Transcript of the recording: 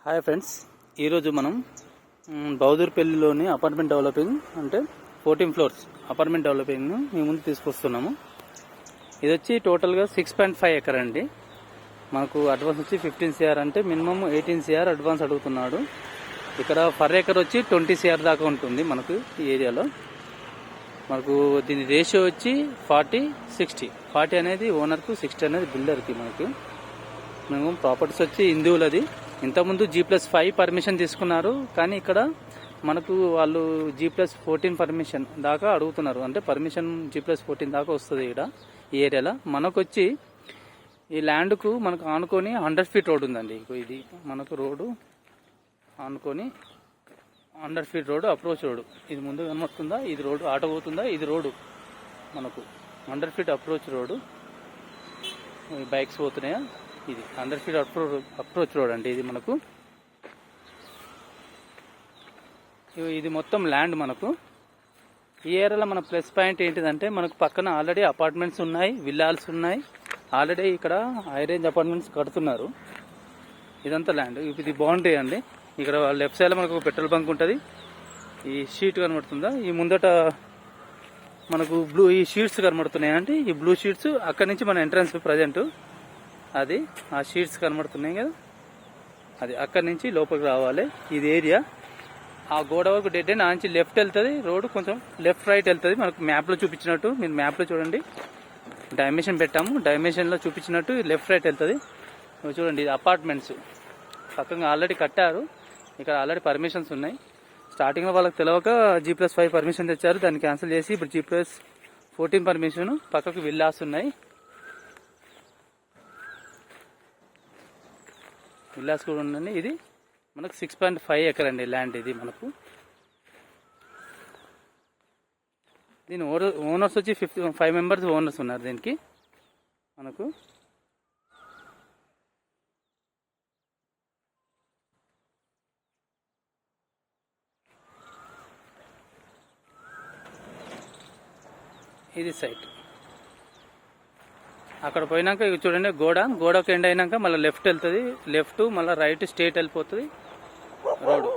Hi friends, ఈరోజు మనం బౌదూర్పల్లిలోని apartment developing అంటే 14 ఫ్లోర్స్ అపార్ట్మెంట్ డెవలపింగ్ను మీ ముందు తీసుకొస్తున్నాము. ఇది వచ్చి టోటల్గా 6.5 ఎకర్ అండి. మనకు అడ్వాన్స్ వచ్చి 15 CR అంటే మినిమం 18 CR అడ్వాన్స్ అడుగుతున్నాడు. ఇక్కడ పర్ ఎకర్ వచ్చి 20 CR దాకా ఉంటుంది మనకు ఈ ఏరియాలో. మనకు దీని రేషియో వచ్చి 40-60. 40 అనేది ఓనర్కు, 60 అనేది బిల్డర్కి. మనకు మేము ప్రాపర్టీస్ వచ్చి హిందువులది. ఇంతకుముందు G+5 పర్మిషన్ తీసుకున్నారు, కానీ ఇక్కడ మనకు వాళ్ళు G+14 పర్మిషన్ దాకా అడుగుతున్నారు. అంటే పర్మిషన్ G+14 దాకా వస్తుంది ఇక్కడ ఈ ఏరియాలో. మనకు వచ్చి ఈ ల్యాండ్కు మనకు ఆనుకొని 100 feet రోడ్ ఉందండి. ఇది మనకు రోడ్డు ఆనుకొని 100 feet రోడ్డు, అప్రోచ్ రోడ్డు. ఇది ముందు కనబడుతుందా? ఇది రోడ్డు, ఆటో పోతుందా? ఇది రోడ్డు మనకు 100 feet అప్రోచ్ రోడ్డు. బైక్స్ పోతున్నాయా? ఇది 100 feet అప్రోచ్ రోడ్ అండి. ఇది మనకు ఇది మొత్తం ల్యాండ్. మనకు ఈ ఏరియాలో మన ప్లస్ పాయింట్ ఏంటిదంటే మనకు పక్కన ఆల్రెడీ అపార్ట్మెంట్స్ ఉన్నాయి, విల్లాల్స్ ఉన్నాయి. ఆల్రెడీ ఇక్కడ హై రేంజ్ అపార్ట్మెంట్స్ కడుతున్నారు. ఇదంతా ల్యాండ్. ఇది బౌండరీ అండి. ఇక్కడ లెఫ్ట్ సైడ్లో మనకు పెట్రోల్ బంక్ ఉంటుంది. ఈ షీట్ కనబడుతుందా? ఈ ముందట మనకు ఈ షీట్స్ కనబడుతున్నాయి అండి. ఈ బ్లూ షీట్స్ అక్కడి నుంచి మన ఎంట్రన్స్ ప్రజెంట్ అది ఆ షీట్స్ కనబడుతున్నాయి కదా, అది అక్కడి నుంచి లోపలికి రావాలి. ఇది ఏరియా. ఆ గోడ వరకు డెడ్ అండ్ ఆ నుంచి లెఫ్ట్ వెళ్తుంది రోడ్డు, కొంచెం లెఫ్ట్ రైట్ వెళ్తుంది. మనకు మ్యాప్లో చూపించినట్టు, మీరు మ్యాప్లో చూడండి, డైమెన్షన్ పెట్టాము, డైమెన్షన్లో చూపించినట్టు లెఫ్ట్ రైట్ వెళ్తుంది. చూడండి, ఇది అపార్ట్మెంట్స్ పక్కగా ఆల్రెడీ కట్టారు. ఇక్కడ ఆల్రెడీ పర్మిషన్స్ ఉన్నాయి. స్టార్టింగ్లో వాళ్ళకి తెలియక G+5 పర్మిషన్ తెచ్చారు, దాన్ని క్యాన్సిల్ చేసి ఇప్పుడు G+14 పర్మిషన్. పక్కకు విల్లాస్ ఉన్నాయి, విల్లాస్ కూడా ఉండండి. ఇది మనకు 6.5 ఎకర్ అండి ల్యాండ్. ఇది మనకు దీని ఓనర్స్ వచ్చి 5 members ఓనర్స్ ఉన్నారు దీనికి. మనకు ఇది సైట్. అక్కడ పోయినాక ఇక చూడండి, గోడకు ఎండ్ అయినాక మళ్ళీ లెఫ్ట్ వెళ్తుంది, లెఫ్ట్ మళ్ళీ రైట్ స్ట్రేట్ వెళ్ళిపోతుంది రోడ్డు.